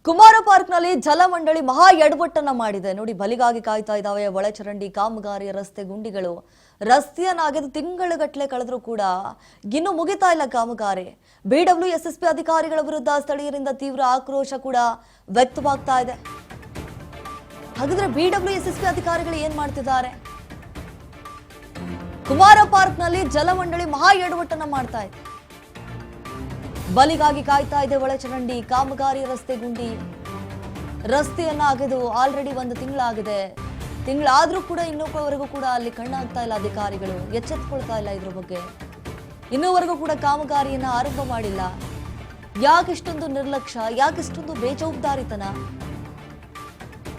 ಕುಮಾರ ಪಾರ್ಕ್ನಲ್ಲಿ ಜಲಮಂಡಳಿ ಮಹಾ ಎಡವಟ್ಟನ್ನ ಮಾಡಿದೆ ನೋಡಿ. ಬಲಿಗಾಗಿ ಕಾಯ್ತಾ ಇದ್ದಾವೆ ಒಳಚರಂಡಿ ಕಾಮಗಾರಿ ರಸ್ತೆ ಗುಂಡಿಗಳು. ರಸ್ತೆಯನ್ನಾಗಿದ್ದು ತಿಂಗಳುಗಟ್ಟಲೆ ಕಳೆದರೂ ಕೂಡ ಇನ್ನೂ ಮುಗಿತಾ ಇಲ್ಲ ಕಾಮಗಾರಿ. BWSSB ಅಧಿಕಾರಿಗಳ ವಿರುದ್ಧ ಸ್ಥಳೀಯರಿಂದ ತೀವ್ರ ಆಕ್ರೋಶ ಕೂಡ ವ್ಯಕ್ತವಾಗ್ತಾ ಇದೆ. ಹಾಗಾದ್ರೆ BWSSB ಅಧಿಕಾರಿಗಳು ಏನ್ ಮಾಡ್ತಿದ್ದಾರೆ? ಕುಮಾರ ಪಾರ್ಕ್ನಲ್ಲಿ ಜಲಮಂಡಳಿ ಮಹಾ ಎಡವಟ್ಟನ್ನ ಮಾಡ್ತಾ ಇದೆ. ಬಲಿಗಾಗಿ ಕಾಯ್ತಾ ಇದೆ ಒಳಚರಂಡಿ ಕಾಮಗಾರಿ ರಸ್ತೆ ಗುಂಡಿ. ರಸ್ತೆಯನ್ನ ಅಗೆದು ಆಲ್ರೆಡಿ ಒಂದು ತಿಂಗಳಾಗಿದೆ. ತಿಂಗಳಾದ್ರೂ ಕೂಡ ಇನ್ನೊಬ್ಬವರೆಗೂ ಕೂಡ ಅಲ್ಲಿ ಕಣ್ಣಾಗ್ತಾ ಇಲ್ಲ ಅಧಿಕಾರಿಗಳು, ಎಚ್ಚೆತ್ತುಕೊಳ್ತಾ ಇಲ್ಲ ಇದ್ರ ಬಗ್ಗೆ. ಇನ್ನೂವರೆಗೂ ಕೂಡ ಕಾಮಗಾರಿಯನ್ನ ಆರಂಭ ಮಾಡಿಲ್ಲ. ಯಾಕಿಷ್ಟೊಂದು ನಿರ್ಲಕ್ಷ್ಯ, ಯಾಕಿಷ್ಟೊಂದು ಬೇಜವಾಬ್ದಾರಿತನ?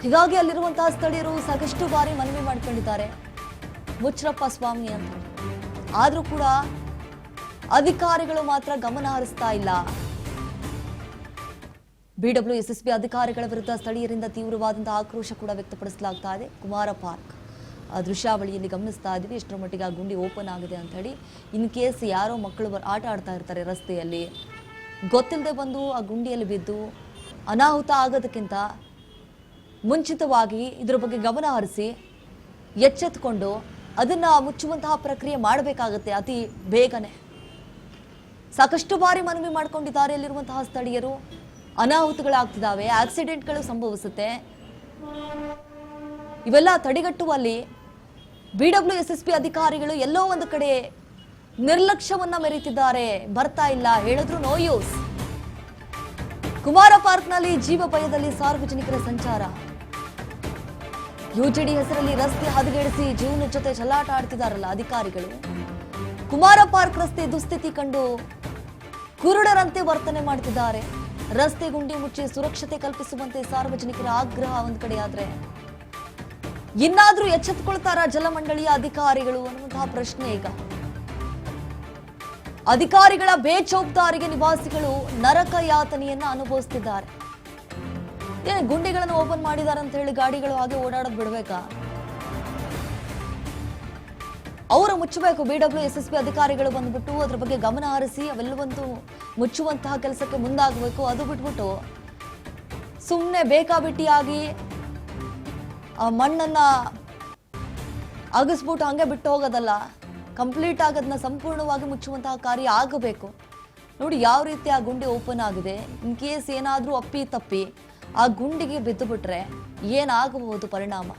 ಹೀಗಾಗಿ ಅಲ್ಲಿರುವಂತಹ ಸ್ಥಳೀಯರು ಸಾಕಷ್ಟು ಬಾರಿ ಮನವಿ ಮಾಡ್ಕೊಂಡಿದ್ದಾರೆ, ಮುಚ್ಚರಪ್ಪ ಸ್ವಾಮಿ ಅಂತ. ಆದ್ರೂ ಕೂಡ ಅಧಿಕಾರಿಗಳು ಮಾತ್ರ ಗಮನ ಹರಿಸ್ತಾ ಇಲ್ಲ. BWSSB ಅಧಿಕಾರಿಗಳ ವಿರುದ್ಧ ಸ್ಥಳೀಯರಿಂದ ತೀವ್ರವಾದಂತಹ ಆಕ್ರೋಶ ಕೂಡ ವ್ಯಕ್ತಪಡಿಸಲಾಗ್ತಾ ಇದೆ. ಕುಮಾರ ಪಾರ್ಕ್ ಆ ದೃಶ್ಯಾವಳಿಯಲ್ಲಿ ಗಮನಿಸ್ತಾ ಇದ್ದೀವಿ ಎಷ್ಟರ ಮಟ್ಟಿಗೆ ಆ ಗುಂಡಿ ಓಪನ್ ಆಗಿದೆ ಅಂತ ಹೇಳಿ. ಇನ್ ಕೇಸ್ ಯಾರೋ ಮಕ್ಕಳು ಆಟ ಆಡ್ತಾ ಇರ್ತಾರೆ ರಸ್ತೆಯಲ್ಲಿ, ಗೊತ್ತಿಲ್ಲದೆ ಬಂದು ಆ ಗುಂಡಿಯಲ್ಲಿ ಬಿದ್ದು ಅನಾಹುತ ಆಗೋದಕ್ಕಿಂತ ಮುಂಚಿತವಾಗಿ ಇದರ ಬಗ್ಗೆ ಗಮನ ಹರಿಸಿ ಎಚ್ಚೆತ್ತುಕೊಂಡು ಅದನ್ನ ಮುಚ್ಚುವಂತಹ ಪ್ರಕ್ರಿಯೆ ಮಾಡಬೇಕಾಗುತ್ತೆ ಅತಿ ಬೇಗನೆ. ಸಾಕಷ್ಟು ಬಾರಿ ಮನವಿ ಮಾಡ್ಕೊಂಡಿದ್ದಾರೆ ಅಲ್ಲಿರುವಂತಹ ಸ್ಥಳೀಯರು. ಅನಾಹುತಗಳಾಗ್ತಿದ್ದಾವೆ, ಆಕ್ಸಿಡೆಂಟ್ಗಳು ಸಂಭವಿಸುತ್ತೆ. ಇವೆಲ್ಲ ತಡೆಗಟ್ಟುವಲ್ಲಿ BWSSB ಅಧಿಕಾರಿಗಳು ಎಲ್ಲೋ ಒಂದು ಕಡೆ ನಿರ್ಲಕ್ಷ್ಯವನ್ನ ಮೆರೀತಿದ್ದಾರೆ. ಬರ್ತಾ ಇಲ್ಲ, ಹೇಳಿದ್ರು ನೋ ಯೂಸ್. ಕುಮಾರ ಪಾರ್ಕ್ನಲ್ಲಿ ಜೀವ ಭಯದಲ್ಲಿ ಸಾರ್ವಜನಿಕರ ಸಂಚಾರ. UGD ಹೆಸರಲ್ಲಿ ರಸ್ತೆ ಹದಗೆಡಿಸಿ ಜೀವನ ಜೊತೆ ಚೆಲ್ಲಾಟ ಆಡ್ತಿದಾರಲ್ಲ ಅಧಿಕಾರಿಗಳು. ಕುಮಾರ ಪಾರ್ಕ್ ರಸ್ತೆ ದುಸ್ಥಿತಿ ಕಂಡು ಕುರುಡರಂತೆ ವರ್ತನೆ ಮಾಡ್ತಿದ್ದಾರೆ. ರಸ್ತೆ ಗುಂಡಿ ಮುಚ್ಚಿ ಸುರಕ್ಷತೆ ಕಲ್ಪಿಸುವಂತೆ ಸಾರ್ವಜನಿಕರ ಆಗ್ರಹ ಒಂದ್ ಕಡೆ ಆದ್ರೆ, ಇನ್ನಾದ್ರೂ ಎಚ್ಚೆತ್ತುಕೊಳ್ತಾರ ಜಲಮಂಡಳಿಯ ಅಧಿಕಾರಿಗಳು ಅನ್ನುವಂತಹ ಪ್ರಶ್ನೆ ಈಗ. ಅಧಿಕಾರಿಗಳ ಬೇಜವಾಬ್ದಾರಿಗೆ ನಿವಾಸಿಗಳು ನರಕ ಯಾತನೆಯನ್ನ ಅನುಭವಿಸುತ್ತಿದ್ದಾರೆ. ಏನ್ ಗುಂಡಿಗಳನ್ನು ಓಪನ್ ಮಾಡಿದಾರೆ ಅಂತ ಹೇಳಿ ಗಾಡಿಗಳು ಹಾಗೆ ಓಡಾಡೋದು ಬಿಡ್ಬೇಕಾ? ಅವರು ಮುಚ್ಚಬೇಕು. BWSSB ಅಧಿಕಾರಿಗಳು ಬಂದ್ಬಿಟ್ಟು ಅದ್ರ ಬಗ್ಗೆ ಗಮನ ಹರಿಸಿ ಅವೆಲ್ಲವಂತೂ ಮುಚ್ಚುವಂತಹ ಕೆಲಸಕ್ಕೆ ಮುಂದಾಗಬೇಕು. ಅದು ಬಿಟ್ಬಿಟ್ಟು ಸುಮ್ಮನೆ ಬೇಕಾಬಿಟ್ಟಿಯಾಗಿ ಆ ಮಣ್ಣನ್ನ ಅಗಸ್ಬಿಟ್ಟು ಹಂಗೆ ಬಿಟ್ಟು ಹೋಗೋದಲ್ಲ, ಕಂಪ್ಲೀಟ್ ಆಗೋದನ್ನ ಸಂಪೂರ್ಣವಾಗಿ ಮುಚ್ಚುವಂತಹ ಕಾರ್ಯ ಆಗಬೇಕು. ನೋಡಿ ಯಾವ ರೀತಿ ಆ ಗುಂಡಿ ಓಪನ್ ಆಗಿದೆ. ಇನ್ ಕೇಸ್ ಏನಾದ್ರೂ ಅಪ್ಪಿ ತಪ್ಪಿ ಆ ಗುಂಡಿಗೆ ಬಿದ್ದು ಬಿಟ್ರೆ ಏನಾಗಬಹುದು ಪರಿಣಾಮ?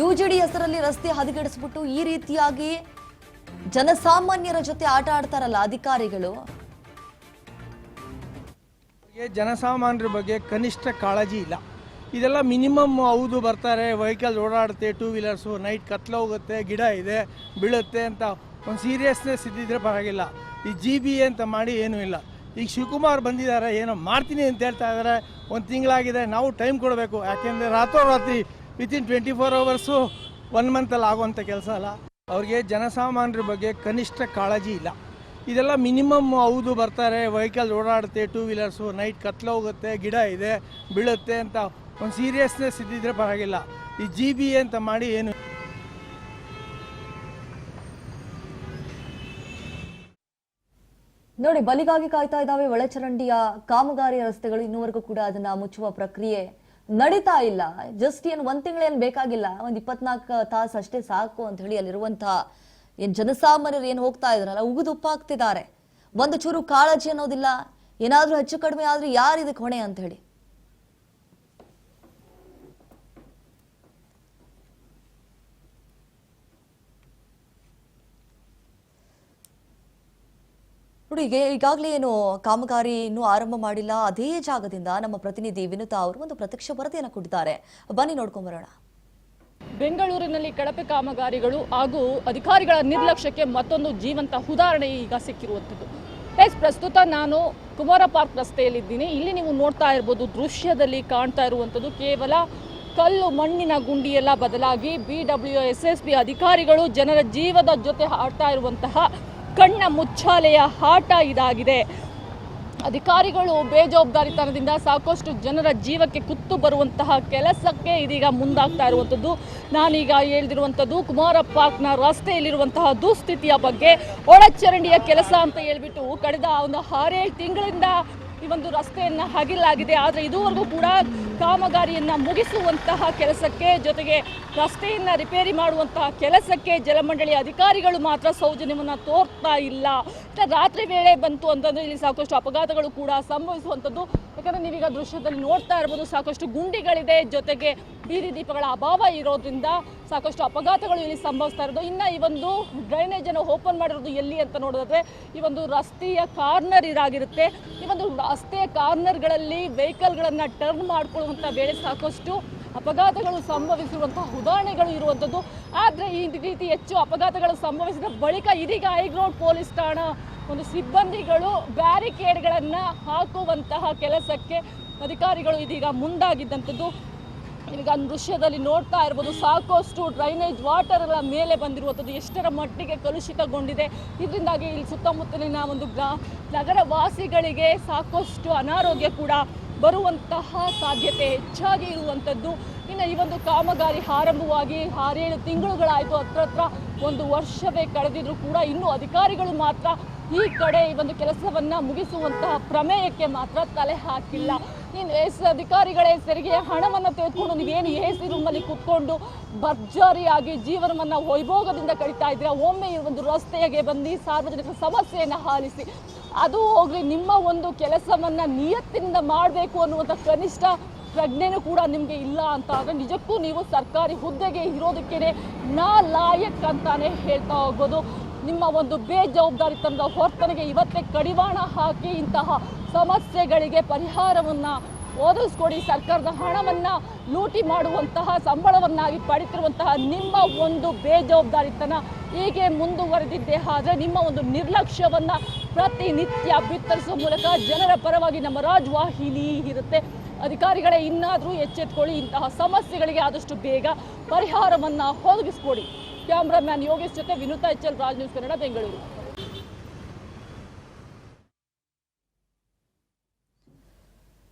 UGD ಹೆಸರಲ್ಲಿ ರಸ್ತೆ ಹದಗೆಡಿಸ್ಬಿಟ್ಟು ಈ ರೀತಿಯಾಗಿ ಜನಸಾಮಾನ್ಯರ ಜೊತೆ ಆಟ ಆಡ್ತಾರಲ್ಲ ಅಧಿಕಾರಿಗಳು. ಜನಸಾಮಾನ್ಯರ ಬಗ್ಗೆ ಕನಿಷ್ಠ ಕಾಳಜಿ ಇಲ್ಲ. ಇದೆಲ್ಲ ಮಿನಿಮಮ್ ಹೌದು, ಬರ್ತಾರೆ, ವೆಹಿಕಲ್ ಓಡಾಡುತ್ತೆ, 2 ವೀಲರ್ಸು, ನೈಟ್ ಕತ್ಲು ಹೋಗುತ್ತೆ, ಗಿಡ ಇದೆ ಬೀಳುತ್ತೆ ಅಂತ ಒಂದು ಸೀರಿಯಸ್ನೆಸ್ ಇದ್ದಿದ್ರೆ ಪರವಾಗಿಲ್ಲ. ಈ GBA ಅಂತ ಮಾಡಿ ಏನೂ ಇಲ್ಲ. ಈಗ ಶಿವಕುಮಾರ್ ಬಂದಿದ್ದಾರೆ, ಏನೋ ಮಾಡ್ತೀನಿ ಅಂತ ಹೇಳ್ತಾ ಇದ್ದಾರೆ. ಒಂದು ತಿಂಗಳಾಗಿದೆ, ನಾವು ಟೈಮ್ ಕೊಡಬೇಕು. ಯಾಕೆಂದರೆ ರಾತ್ರೋರಾತ್ರಿ ವಿತಿನ್ 24 ಅವರ್ಸು 1 ಮಂತಲ್ಲಿ ಆಗುವಂಥ ಕೆಲಸ ಅಲ್ಲ. ಅವ್ರಿಗೆ ಜನಸಾಮಾನ್ಯರ ಬಗ್ಗೆ ಕನಿಷ್ಠ ಕಾಳಜಿ ಇಲ್ಲ. ಇದೆಲ್ಲ ಮಿನಿಮಮ್ ಹೌದು, ಬರ್ತಾರೆ, ವೆಹಿಕಲ್ ಓಡಾಡುತ್ತೆ, 2 ವೀಲರ್ಸು, ನೈಟ್ ಕತ್ಲು ಹೋಗುತ್ತೆ, ಗಿಡ ಇದೆ ಬೀಳುತ್ತೆ ಅಂತ ಒಂದು ಸೀರಿಯಸ್ನೆಸ್ ಇದ್ದಿದ್ರೆ ಪರವಾಗಿಲ್ಲ. ಈ GBA ಅಂತ ಮಾಡಿ ಏನು. ನೋಡಿ ಬಲಿಗಾಗಿ ಕಾಯ್ತಾ ಇದ್ದಾವೆ ಒಳಚರಂಡಿಯ ಕಾಮಗಾರಿ ರಸ್ತೆಗಳು. ಇನ್ನೂವರೆಗೂ ಕೂಡ ಅದನ್ನ ಮುಚ್ಚುವ ಪ್ರಕ್ರಿಯೆ ನಡೀತಾ ಇಲ್ಲ. ಜಸ್ಟ್ ಏನು ಒಂದ್ ತಿಂಗಳೇನು ಬೇಕಾಗಿಲ್ಲ, ಒಂದ್ 24 ತಾಸು ಅಷ್ಟೇ ಸಾಕು ಅಂತ ಹೇಳಿ ಅಲ್ಲಿರುವಂತಹ ಏನ್ ಜನಸಾಮಾನ್ಯರು ಏನ್ ಹೋಗ್ತಾ ಇದ್ರಲ್ಲ ಉಗಿದುಪ್ಪಾಗ್ತಿದ್ದಾರೆ. ಒಂದು ಚೂರು ಕಾಳಜಿ ಅನ್ನೋದಿಲ್ಲ. ಏನಾದ್ರೂ ಹೆಚ್ಚು ಕಡಿಮೆ ಆದ್ರೆ ಯಾರು ಇದಕ್ಕೆ ಹೊಣೆ ಅಂತ ಹೇಳಿ. ನೋಡಿ ಈಗಾಗಲೇ ಏನು ಕಾಮಗಾರಿ ಇನ್ನೂ ಆರಂಭ ಮಾಡಿಲ್ಲ. ಅದೇ ಜಾಗದಿಂದ ನಮ್ಮ ಪ್ರತಿನಿಧಿ ವಿನುತಾ ಅವರು ಒಂದು ಪ್ರತ್ಯಕ್ಷ ವರದಿಯನ್ನು ಕೊಟ್ಟಿದ್ದಾರೆ. ಬನ್ನಿ ನೋಡ್ಕೊಂಡ್ ಬರೋಣ. ಬೆಂಗಳೂರಿನಲ್ಲಿ ಕಳಪೆ ಕಾಮಗಾರಿಗಳು ಹಾಗೂ ಅಧಿಕಾರಿಗಳ ನಿರ್ಲಕ್ಷ್ಯಕ್ಕೆ ಮತ್ತೊಂದು ಜೀವಂತ ಉದಾಹರಣೆ ಈಗ ಸಿಕ್ಕಿರುವಂಥದ್ದು. ಪ್ರಸ್ತುತ ನಾನು ಕುಮಾರ ಪಾರ್ಕ್ ರಸ್ತೆಯಲ್ಲಿದ್ದೀನಿ. ಇಲ್ಲಿ ನೀವು ನೋಡ್ತಾ ಇರ್ಬೋದು, ದೃಶ್ಯದಲ್ಲಿ ಕಾಣ್ತಾ ಇರುವಂಥದ್ದು ಕೇವಲ ಕಲ್ಲು ಮಣ್ಣಿನ ಗುಂಡಿಯೆಲ್ಲ ಬದಲಾಗಿ BWSSB ಅಧಿಕಾರಿಗಳು ಜನರ ಜೀವದ ಜೊತೆ ಆಡ್ತಾ ಇರುವಂತಹ ಕಣ್ಣ ಮುಚ್ಚಾಲೆಯ ಆಟ ಇದಾಗಿದೆ. ಅಧಿಕಾರಿಗಳು ಬೇಜವಾಬ್ದಾರಿತನದಿಂದ ಸಾಕಷ್ಟು ಜನರ ಜೀವಕ್ಕೆ ಕುತ್ತು ಬರುವಂತಹ ಕೆಲಸಕ್ಕೆ ಇದೀಗ ಮುಂದಾಗ್ತಾ ಇರುವಂಥದ್ದು. ನಾನೀಗ ಹೇಳಿದಿರುವಂಥದ್ದು ಕುಮಾರ ಪಾರ್ಕ್ನ ರಸ್ತೆಯಲ್ಲಿರುವಂತಹ ದುಸ್ಥಿತಿಯ ಬಗ್ಗೆ. ಒಳಚರಂಡಿಯ ಕೆಲಸ ಅಂತ ಹೇಳ್ಬಿಟ್ಟು ಕಳೆದ ಒಂದು 6-7 ತಿಂಗಳಿಂದ ಈ ಒಂದು ರಸ್ತೆಯನ್ನು ಅಗಿಲಾಗಿದೆ. ಆದರೆ ಇದುವರೆಗೂ ಕೂಡ ಕಾಮಗಾರಿಯನ್ನು ಮುಗಿಸುವಂತಹ ಕೆಲಸಕ್ಕೆ, ಜೊತೆಗೆ ರಸ್ತೆಯನ್ನು ರಿಪೇರಿ ಮಾಡುವಂತಹ ಕೆಲಸಕ್ಕೆ ಜಲಮಂಡಳಿ ಅಧಿಕಾರಿಗಳು ಮಾತ್ರ ಸೌಜನ್ಯವನ್ನು ತೋರ್ತಾ ಇಲ್ಲ. ರಾತ್ರಿ ವೇಳೆ ಬಂತು ಅಂತಂದರೆ ಇಲ್ಲಿ ಸಾಕಷ್ಟು ಅಪಘಾತಗಳು ಕೂಡ ಸಂಭವಿಸುವಂಥದ್ದು. ಯಾಕಂದರೆ ನೀವೀಗ ದೃಶ್ಯದಲ್ಲಿ ನೋಡ್ತಾ ಇರ್ಬೋದು, ಸಾಕಷ್ಟು ಗುಂಡಿಗಳಿದೆ, ಜೊತೆಗೆ ಬೀದಿ ದೀಪಗಳ ಅಭಾವ ಇರೋದ್ರಿಂದ ಸಾಕಷ್ಟು ಅಪಘಾತಗಳು ಇಲ್ಲಿ ಸಂಭವಿಸ್ತಾ ಇರೋದು. ಇನ್ನು ಈ ಒಂದು ಡ್ರೈನೇಜನ್ನು ಓಪನ್ ಮಾಡಿರೋದು ಎಲ್ಲಿ ಅಂತ ನೋಡಿದ್ರೆ ಈ ಒಂದು ರಸ್ತೆಯ ಕಾರ್ನರ್ ಇದಾಗಿರುತ್ತೆ. ಈ ಒಂದು ರಸ್ತೆಯ ಕಾರ್ನರ್ಗಳಲ್ಲಿ ವೆಹಿಕಲ್ಗಳನ್ನು ಟರ್ನ್ ಮಾಡಿಕೊಳ್ಳುವಂಥ ವೇಳೆ ಸಾಕಷ್ಟು ಅಪಘಾತಗಳು ಸಂಭವಿಸಿರುವಂತಹ ಉದಾಹರಣೆಗಳು ಇರುವಂಥದ್ದು. ಆದರೆ ಈ ರೀತಿ ಹೆಚ್ಚು ಅಪಘಾತಗಳು ಸಂಭವಿಸಿದ ಬಳಿಕ ಇದೀಗ ಹೈಗ್ರೌಂಡ್ ಪೊಲೀಸ್ ಠಾಣಾ ಒಂದು ಸಿಬ್ಬಂದಿಗಳು ಬ್ಯಾರಿಕೇಡ್ಗಳನ್ನು ಹಾಕುವಂತಹ ಕೆಲಸಕ್ಕೆ ಅಧಿಕಾರಿಗಳು ಇದೀಗ ಮುಂದಾಗಿದ್ದಂಥದ್ದು. ಈಗ ದೃಶ್ಯದಲ್ಲಿ ನೋಡ್ತಾ ಇರ್ಬೋದು, ಸಾಕಷ್ಟು ಡ್ರೈನೇಜ್ ವಾಟರ್ಗಳ ಮೇಲೆ ಬಂದಿರುವಂಥದ್ದು ಎಷ್ಟರ ಮಟ್ಟಿಗೆ ಕಲುಷಿತಗೊಂಡಿದೆ. ಇದರಿಂದಾಗಿ ಇಲ್ಲಿ ಸುತ್ತಮುತ್ತಲಿನ ಒಂದು ನಗರ ವಾಸಿಗಳಿಗೆ ಸಾಕಷ್ಟು ಅನಾರೋಗ್ಯ ಕೂಡ ಬರುವಂತಹ ಸಾಧ್ಯತೆ ಹೆಚ್ಚಾಗಿ ಇರುವಂಥದ್ದು. ಇನ್ನು ಈ ಒಂದು ಕಾಮಗಾರಿ ಆರಂಭವಾಗಿ 6-7 ತಿಂಗಳುಗಳಾಯಿತು, ಹತ್ರ 1 ವರ್ಷವೇ ಕಳೆದಿದ್ರು ಕೂಡ ಇನ್ನೂ ಅಧಿಕಾರಿಗಳು ಮಾತ್ರ ಈ ಕಡೆ ಈ ಒಂದು ಕೆಲಸವನ್ನು ಮುಗಿಸುವಂತಹ ಪ್ರಮೇಯಕ್ಕೆ ಮಾತ್ರ ತಲೆ ಹಾಕಿಲ್ಲ. ಇನ್ನು ಅಧಿಕಾರಿಗಳೇ ತೆರಿಗೆಯ ಹಣವನ್ನು ತೆಗೆದುಕೊಂಡು ನೀವೇನು AC ರೂಮಲ್ಲಿ ಕೂತ್ಕೊಂಡು ಭರ್ಜರಿಯಾಗಿ ಜೀವನವನ್ನು ವೈಭೋಗದಿಂದ ಕಳೀತಾ ಇದ್ದೀರಾ, ಒಮ್ಮೆ ಈ ಒಂದು ರಸ್ತೆಗೆ ಬಂದು ಸಾರ್ವಜನಿಕರ ಸಮಸ್ಯೆಯನ್ನು ಆಲಿಸಿ. ಅದು ಹೋಗಲಿ, ನಿಮ್ಮ ಒಂದು ಕೆಲಸವನ್ನು ನಿಯತ್ತಿನಿಂದ ಮಾಡಬೇಕು ಅನ್ನುವಂಥ ಕನಿಷ್ಠ ಪ್ರಜ್ಞೆನೂ ಕೂಡ ನಿಮಗೆ ಇಲ್ಲ ಅಂತ ಆದರೆ ನಿಜಕ್ಕೂ ನೀವು ಸರ್ಕಾರಿ ಹುದ್ದೆಗೆ ಇರೋದಕ್ಕೇ ನಾ ಲಾಯಕ್ ಅಂತಾನೆ ಹೇಳ್ತಾ ಹೋಗ್ಬೋದು. ನಿಮ್ಮ ಒಂದು ಬೇಜವಾಬ್ದಾರಿತನದ ವರ್ತನೆಗೆ ಇವತ್ತೇ ಕಡಿವಾಣ ಹಾಕಿ ಇಂತಹ ಸಮಸ್ಯೆಗಳಿಗೆ ಪರಿಹಾರವನ್ನು ಒದಗಿಸ್ಕೊಡಿ. ಸರ್ಕಾರದ ಹಣವನ್ನು ಲೂಟಿ ಮಾಡುವಂತಹ, ಸಂಬಳವನ್ನಾಗಿ ಪಡಿತಿರುವಂತಹ ನಿಮ್ಮ ಒಂದು ಬೇಜವಾಬ್ದಾರಿತನ ಹೀಗೆ ಮುಂದುವರೆದಿದ್ದೇ ಆದರೆ ನಿಮ್ಮ ಒಂದು ನಿರ್ಲಕ್ಷ್ಯವನ್ನು ಪ್ರತಿನಿತ್ಯ ಬಿತ್ತರಿಸುವ ಮೂಲಕ ಜನರ ಪರವಾಗಿ ನಮ್ಮ ರಾಜವಾಹಿನಿ ಇರುತ್ತೆ. ಅಧಿಕಾರಿಗಳೇ ಇನ್ನಾದರೂ ಎಚ್ಚೆತ್ತುಕೊಳ್ಳಿ, ಇಂತಹ ಸಮಸ್ಯೆಗಳಿಗೆ ಆದಷ್ಟು ಬೇಗ ಪರಿಹಾರವನ್ನು ಒದಗಿಸ್ಕೊಡಿ. ಕ್ಯಾಮ್ರಾಮ್ಯಾನ್ ಯೋಗೇಶ್ ಜೊತೆ ವಿನುತಾ HL, ರಾಜ್ ನ್ಯೂಸ್ ಕನ್ನಡ, ಬೆಂಗಳೂರು.